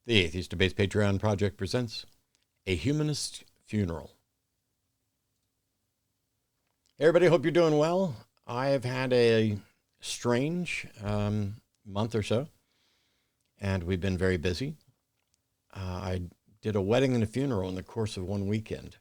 The Atheist Debates Patreon project presents A Humanist Funeral. Hey everybody, hope you're doing well. I have had a strange month or so, and we've been very busy. I did a wedding and a funeral in the course of one weekend.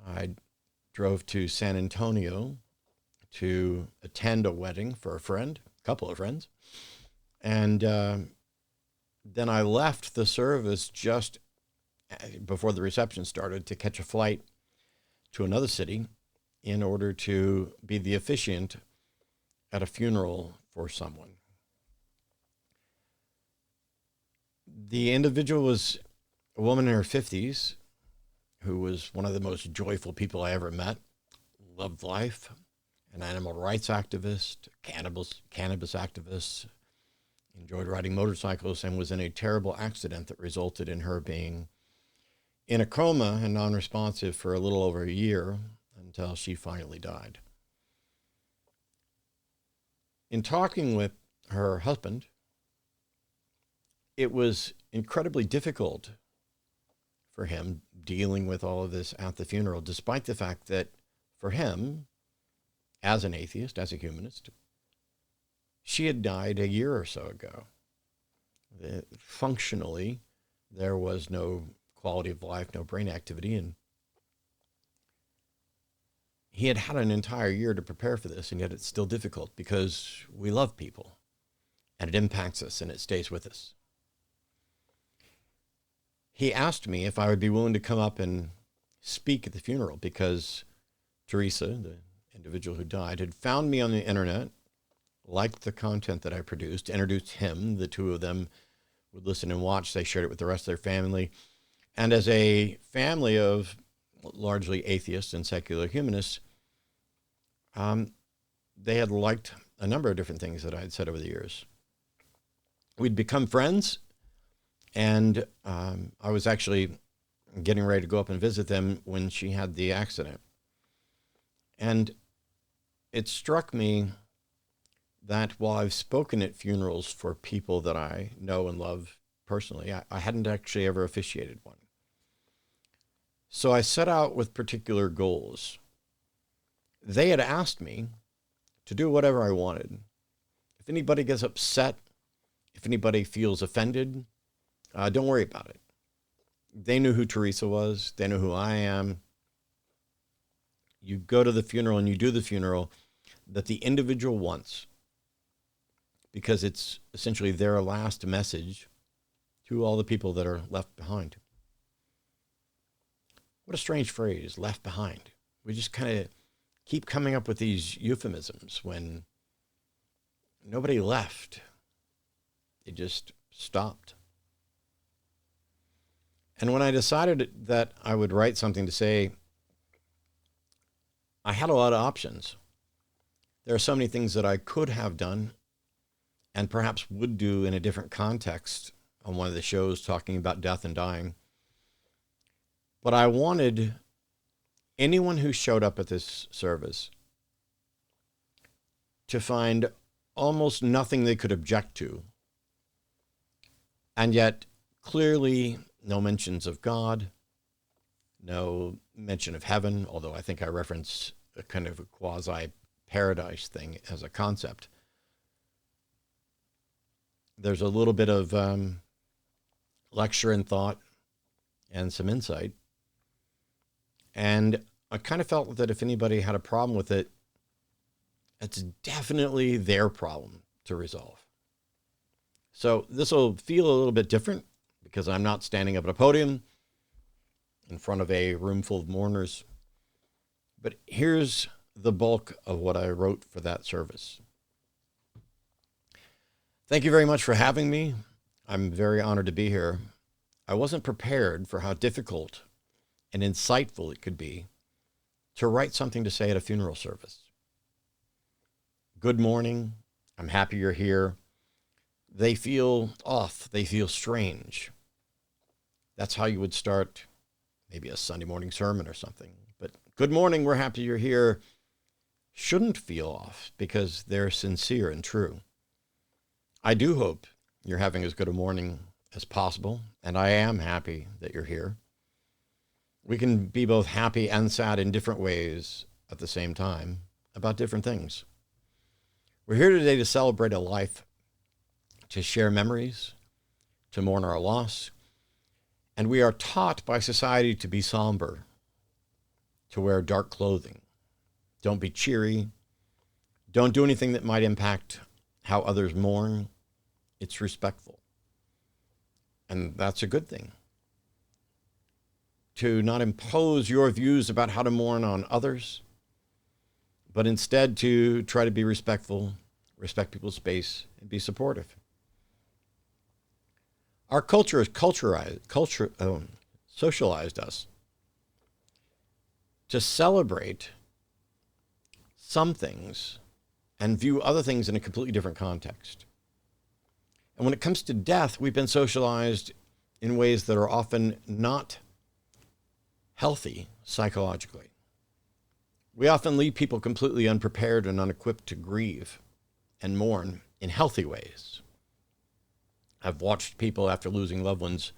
I drove to San Antonio to attend a wedding for a friend, a couple of friends, and then I left the service just before the reception started to catch a flight to another city in order to be the officiant at a funeral for someone. The individual was a woman in her 50s who was one of the most joyful people I ever met, loved life, an animal rights activist, cannabis activist, enjoyed riding motorcycles, and was in a terrible accident that resulted in her being in a coma and non-responsive for a little over a year until she finally died. In talking with her husband, it was incredibly difficult for him dealing with all of this at the funeral, despite the fact that for him, as an atheist, as a humanist, she had died a year or so ago. Functionally, there was no quality of life, no brain activity, and he had had an entire year to prepare for this, and yet it's still difficult because we love people, and it impacts us, and it stays with us. He asked me if I would be willing to come up and speak at the funeral because Teresa, the individual who died, had found me on the internet, liked the content that I produced, introduced him. The two of them would listen and watch. They shared it with the rest of their family. And as a family of largely atheists and secular humanists, they had liked a number of different things that I had said over the years. We'd become friends, and I was actually getting ready to go up and visit them when she had the accident. And it struck me that while I've spoken at funerals for people that I know and love personally, I hadn't actually ever officiated one. So I set out with particular goals. They had asked me to do whatever I wanted. If anybody gets upset, if anybody feels offended, don't worry about it. They knew who Teresa was. They know who I am. You go to the funeral and you do the funeral that the individual wants, because it's essentially their last message to all the people that are left behind. What a strange phrase, left behind. We just kind of keep coming up with these euphemisms when nobody left. It just stopped. And when I decided that I would write something to say, I had a lot of options. There are so many things that I could have done and perhaps would do in a different context on one of the shows talking about death and dying. But I wanted anyone who showed up at this service to find almost nothing they could object to, and yet clearly no mentions of God, no mention of heaven, although I think I reference a kind of a quasi-paradise thing as a concept. There's a little bit of lecture and thought and some insight. And I kind of felt that if anybody had a problem with it, it's definitely their problem to resolve. So this will feel a little bit different because I'm not standing up at a podium in front of a room full of mourners. But here's the bulk of what I wrote for that service. Thank you very much for having me. I'm very honored to be here. I wasn't prepared for how difficult and insightful it could be to write something to say at a funeral service. Good morning. I'm happy you're here. They feel off. They feel strange. That's how you would start maybe a Sunday morning sermon or something. But good morning, we're happy you're here, shouldn't feel off because they're sincere and true. I do hope you're having as good a morning as possible, and I am happy that you're here. We can be both happy and sad in different ways at the same time about different things. We're here today to celebrate a life, to share memories, to mourn our loss, and we are taught by society to be somber, to wear dark clothing. Don't be cheery. Don't do anything that might impact how others mourn. It's respectful. And that's a good thing. To not impose your views about how to mourn on others, but instead to try to be respectful, respect people's space, and be supportive. Our culture has socialized us to celebrate some things and view other things in a completely different context. And when it comes to death, we've been socialized in ways that are often not healthy psychologically. We often leave people completely unprepared and unequipped to grieve and mourn in healthy ways. I've watched people after losing loved ones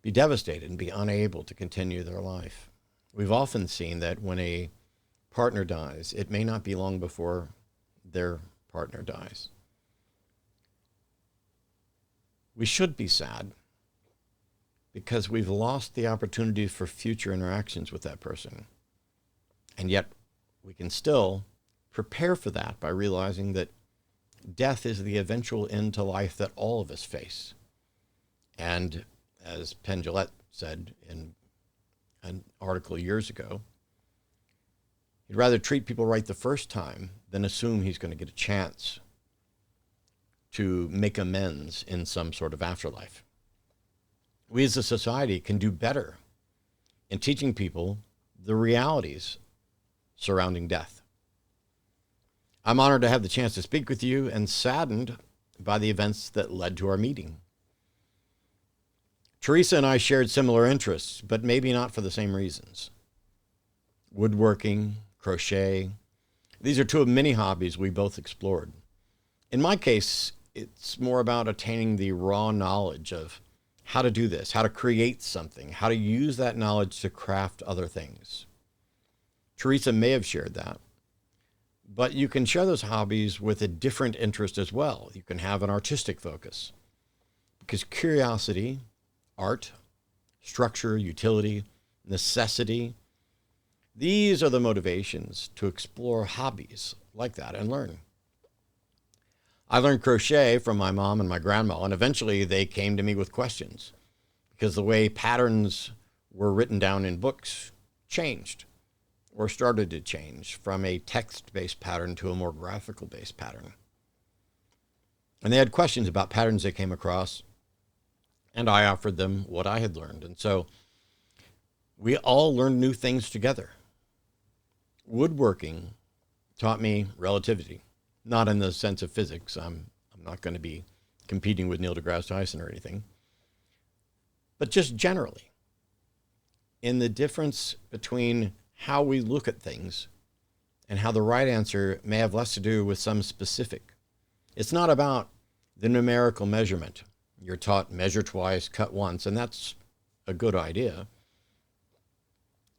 be devastated and be unable to continue their life. We've often seen that when a partner dies, it may not be long before their partner dies. We should be sad because we've lost the opportunity for future interactions with that person. And yet we can still prepare for that by realizing that death is the eventual end to life that all of us face. And as Penn Jillette said in an article years ago, he'd rather treat people right the first time than assume he's going to get a chance to make amends in some sort of afterlife. We as a society can do better in teaching people the realities surrounding death. I'm honored to have the chance to speak with you and saddened by the events that led to our meeting. Teresa and I shared similar interests, but maybe not for the same reasons. Woodworking, crochet, these are two of many hobbies we both explored. In my case, it's more about attaining the raw knowledge of how to do this, how to create something, how to use that knowledge to craft other things. Teresa may have shared that. But you can share those hobbies with a different interest as well. You can have an artistic focus. Because curiosity, art, structure, utility, necessity, these are the motivations to explore hobbies like that and learn. I learned crochet from my mom and my grandma, and eventually they came to me with questions because the way patterns were written down in books changed, or started to change from a text-based pattern to a more graphical-based pattern. And they had questions about patterns they came across, and I offered them what I had learned. And so we all learned new things together. Woodworking taught me relativity, not in the sense of physics. I'm not going to be competing with Neil deGrasse Tyson or anything, but just generally in the difference between how we look at things and how the right answer may have less to do with some specific. It's not about the numerical measurement. You're taught measure twice, cut once, and that's a good idea.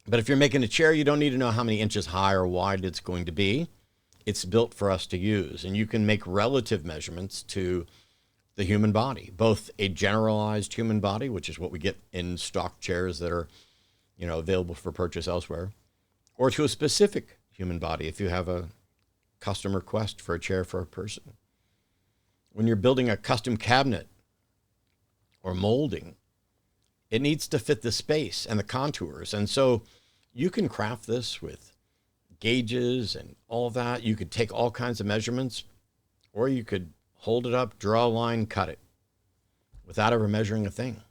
But if you're making a chair, you don't need to know how many inches high or wide it's going to be. It's built for us to use, and you can make relative measurements to the human body, both a generalized human body, which is what we get in stock chairs that are, available for purchase elsewhere, or to a specific human body if you have a custom request for a chair for a person. When you're building a custom cabinet or molding, it needs to fit the space and the contours. And so you can craft this with gauges and all that. You could take all kinds of measurements, or you could hold it up, draw a line, cut it without ever measuring a thing.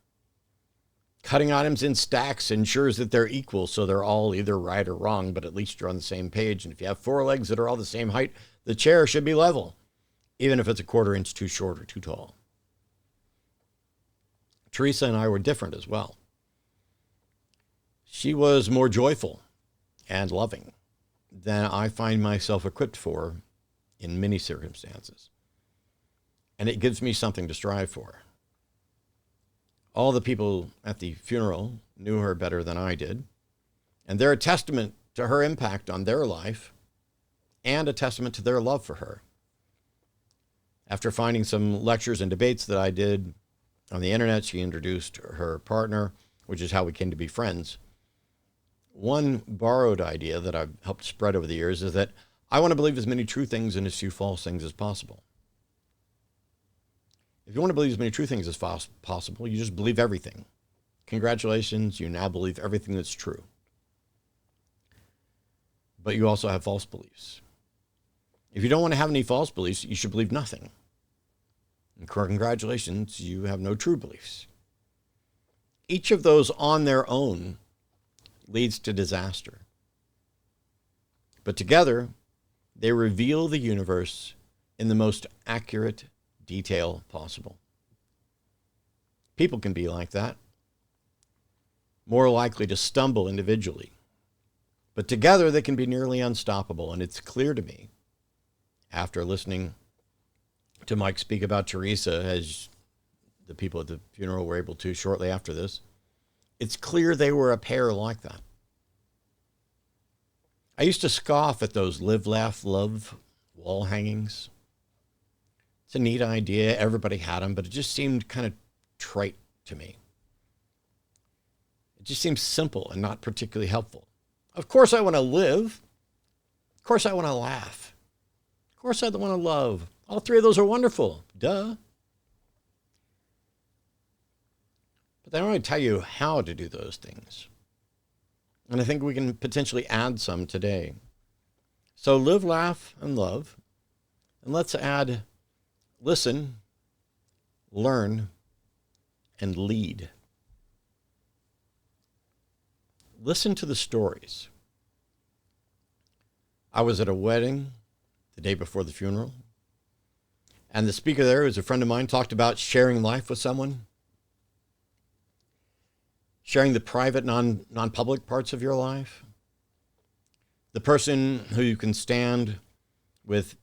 Cutting items in stacks ensures that they're equal, so they're all either right or wrong, but at least you're on the same page. And if you have four legs that are all the same height, the chair should be level, even if it's a quarter inch too short or too tall. Teresa and I were different as well. She was more joyful and loving than I find myself equipped for in many circumstances. And it gives me something to strive for. All the people at the funeral knew her better than I did, and they're a testament to her impact on their life and a testament to their love for her. After finding some lectures and debates that I did on the internet, she introduced her partner, which is how we came to be friends. One borrowed idea that I've helped spread over the years is that I want to believe as many true things and as few false things as possible. If you want to believe as many true things as possible, you just believe everything. Congratulations, you now believe everything that's true. But you also have false beliefs. If you don't want to have any false beliefs, you should believe nothing. And congratulations, you have no true beliefs. Each of those on their own leads to disaster. But together, they reveal the universe in the most accurate detail possible. People can be like that, more likely to stumble individually. But together they can be nearly unstoppable. And it's clear to me, after listening to Mike speak about Teresa, as the people at the funeral were able to shortly after this, it's clear they were a pair like that. I used to scoff at those live, laugh, love wall hangings. It's a neat idea. Everybody had them, but it just seemed kind of trite to me. It just seems simple and not particularly helpful. Of course I want to live. Of course I want to laugh. Of course I want to love. All three of those are wonderful. Duh. But they don't really tell you how to do those things. And I think we can potentially add some today. So live, laugh, and love. And let's add listen, learn, and lead. Listen to the stories. I was at a wedding the day before the funeral, and the speaker there, who's a friend of mine, talked about sharing life with someone, sharing the private, non-public parts of your life. The person who you can stand with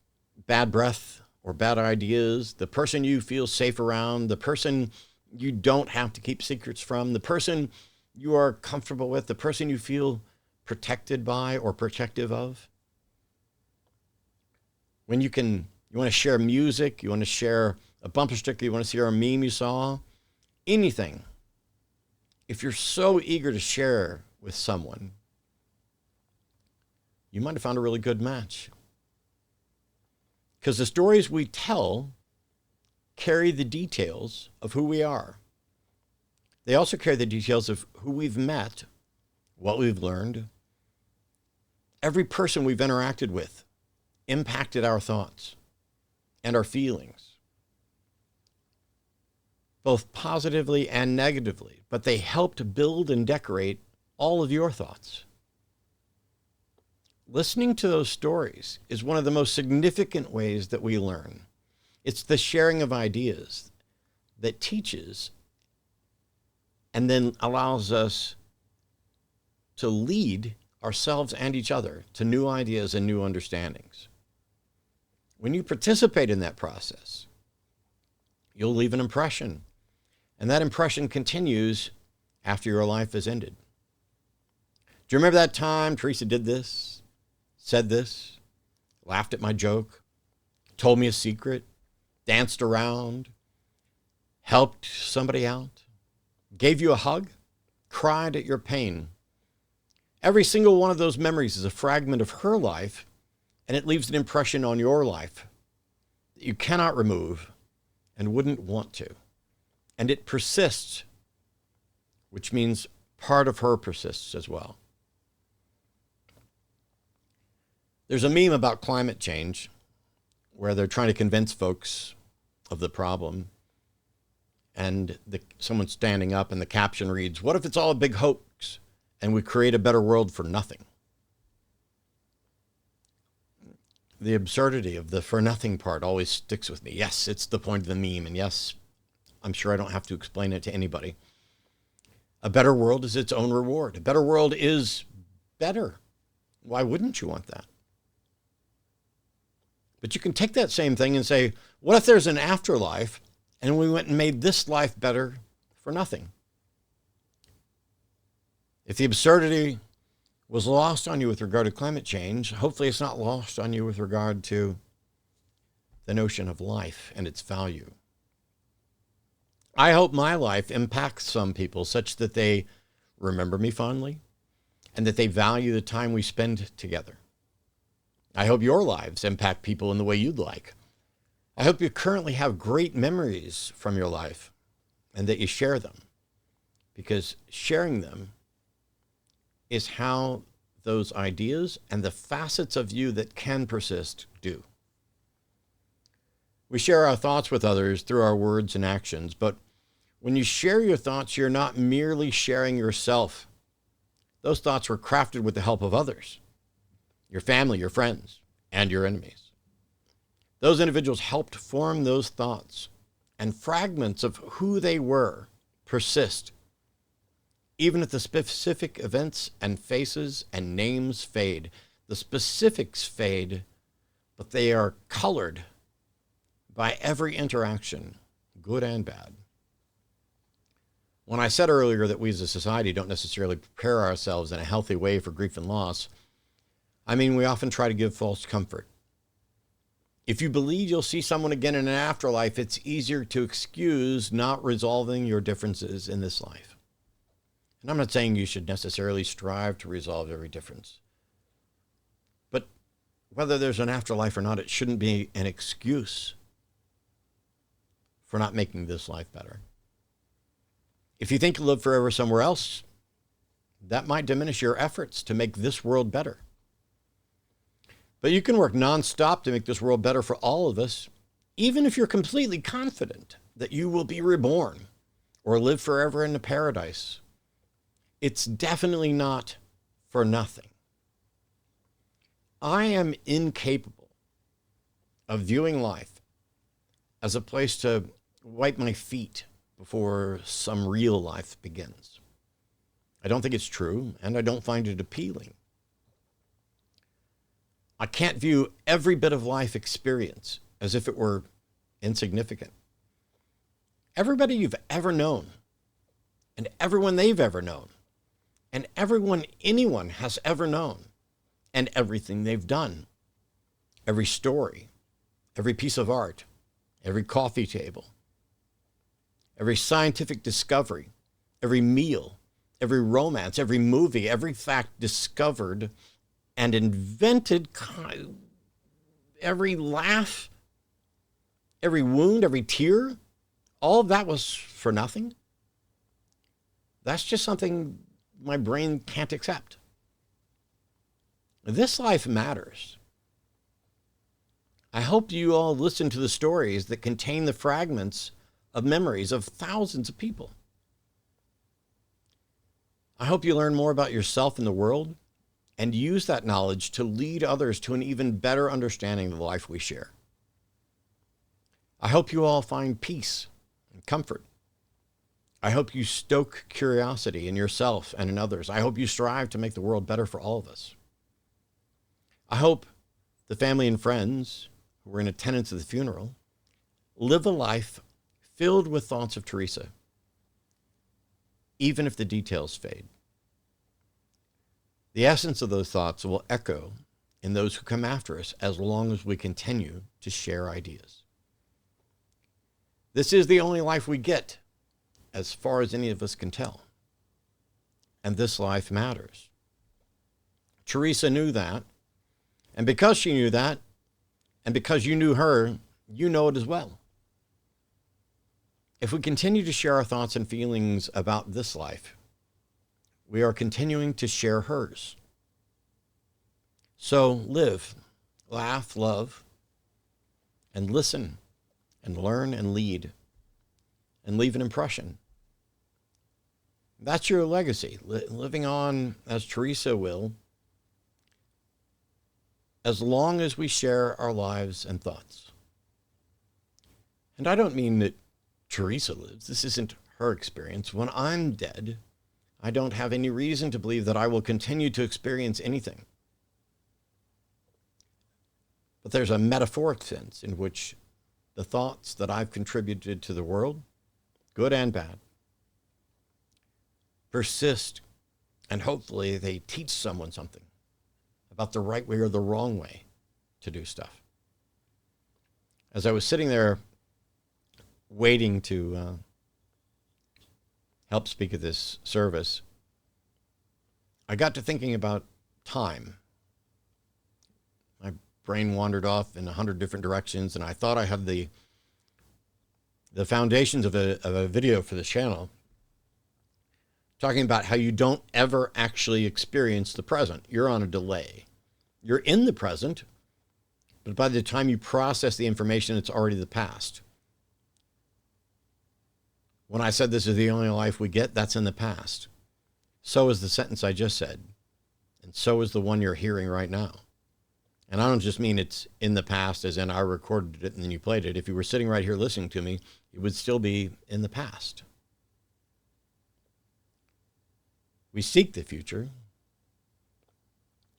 bad breath or bad ideas, the person you feel safe around, the person you don't have to keep secrets from, the person you are comfortable with, the person you feel protected by or protective of. When you want to share music, you want to share a bumper sticker, you want to share a meme you saw, anything. If you're so eager to share with someone, you might have found a really good match. Because the stories we tell carry the details of who we are. They also carry the details of who we've met, what we've learned. Every person we've interacted with impacted our thoughts and our feelings, both positively and negatively, but they helped build and decorate all of your thoughts. Listening to those stories is one of the most significant ways that we learn. It's the sharing of ideas that teaches and then allows us to lead ourselves and each other to new ideas and new understandings. When you participate in that process, you'll leave an impression, and that impression continues after your life has ended. Do you remember that time Teresa did this? Said this, laughed at my joke, told me a secret, danced around, helped somebody out, gave you a hug, cried at your pain. Every single one of those memories is a fragment of her life, and it leaves an impression on your life that you cannot remove and wouldn't want to. And it persists, which means part of her persists as well. There's a meme about climate change where they're trying to convince folks of the problem. And someone's standing up and the caption reads, "What if it's all a big hoax and we create a better world for nothing?" The absurdity of the for nothing part always sticks with me. Yes, it's the point of the meme. And yes, I'm sure I don't have to explain it to anybody. A better world is its own reward. A better world is better. Why wouldn't you want that? But you can take that same thing and say, what if there's an afterlife and we went and made this life better for nothing. If the absurdity was lost on you with regard to climate change, hopefully it's not lost on you with regard to the notion of life and its value. I hope my life impacts some people such that they remember me fondly and that they value the time we spend together. I hope your lives impact people in the way you'd like. I hope you currently have great memories from your life and that you share them, because sharing them is how those ideas and the facets of you that can persist do. We share our thoughts with others through our words and actions, but when you share your thoughts, you're not merely sharing yourself. Those thoughts were crafted with the help of others, your family, your friends, and your enemies. Those individuals helped form those thoughts, and fragments of who they were persist, even if the specific events and faces and names fade. The specifics fade, but they are colored by every interaction, good and bad. When I said earlier that we as a society don't necessarily prepare ourselves in a healthy way for grief and loss, I mean we often try to give false comfort. If you believe you'll see someone again in an afterlife, it's easier to excuse not resolving your differences in this life. And I'm not saying you should necessarily strive to resolve every difference. But whether there's an afterlife or not, it shouldn't be an excuse for not making this life better. If you think you'll live forever somewhere else, that might diminish your efforts to make this world better. But you can work nonstop to make this world better for all of us, even if you're completely confident that you will be reborn or live forever in a paradise. It's definitely not for nothing. I am incapable of viewing life as a place to wipe my feet before some real life begins. I don't think it's true, and I don't find it appealing. I can't view every bit of life experience as if it were insignificant. Everybody you've ever known, and everyone they've ever known, and everyone anyone has ever known, and everything they've done, every story, every piece of art, every coffee table, every scientific discovery, every meal, every romance, every movie, every fact discovered and invented, every laugh, every wound, every tear, all of that was for nothing. That's just something my brain can't accept. This life matters. I hope you all listen to the stories that contain the fragments of memories of thousands of people. I hope you learn more about yourself and the world and use that knowledge to lead others to an even better understanding of the life we share. I hope you all find peace and comfort. I hope you stoke curiosity in yourself and in others. I hope you strive to make the world better for all of us. I hope the family and friends who were in attendance at the funeral live a life filled with thoughts of Teresa, even if the details fade. The essence of those thoughts will echo in those who come after us as long as we continue to share ideas. This is the only life we get, as far as any of us can tell. And this life matters. Teresa knew that, and because she knew that, and because you knew her, you know it as well. If we continue to share our thoughts and feelings about this life, we are continuing to share hers. So live, laugh, love, and listen, and learn and lead, and leave an impression. That's your legacy, living on as Teresa will, as long as we share our lives and thoughts. And I don't mean that Teresa lives. This isn't her experience. When I'm dead, I don't have any reason to believe that I will continue to experience anything. But there's a metaphoric sense in which the thoughts that I've contributed to the world, good and bad, persist, and hopefully they teach someone something about the right way or the wrong way to do stuff. As I was sitting there waiting to help speak at this service, I got to thinking about time. My brain wandered off in 100 different directions, and I thought I had the foundations of a video for this channel talking about how you don't ever actually experience the present. You're on a delay. You're in the present, but by the time you process the information, it's already the past. When I said this is the only life we get, that's in the past. So is the sentence I just said. And so is the one you're hearing right now. And I don't just mean it's in the past as in I recorded it and then you played it. If you were sitting right here listening to me, it would still be in the past. We seek the future.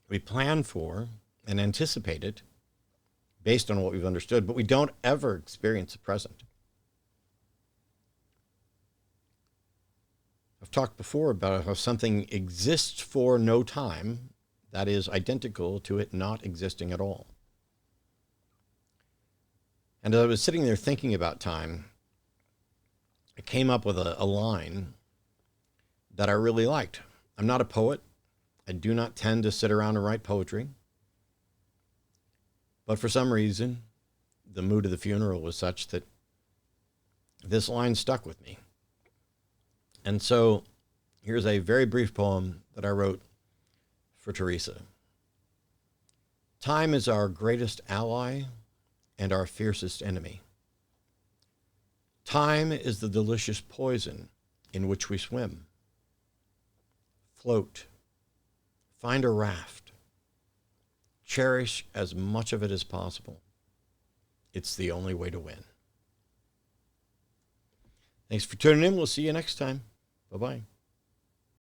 We plan for and anticipate it based on what we've understood, but we don't ever experience the present. I've talked before about how something exists for no time that is identical to it not existing at all. And as I was sitting there thinking about time, I came up with a line that I really liked. I'm not a poet. I do not tend to sit around and write poetry. But for some reason, the mood of the funeral was such that this line stuck with me. And so here's a very brief poem that I wrote for Teresa. Time is our greatest ally and our fiercest enemy. Time is the delicious poison in which we swim. Float. Find a raft. Cherish as much of it as possible. It's the only way to win. Thanks for tuning in. We'll see you next time. Bye-bye.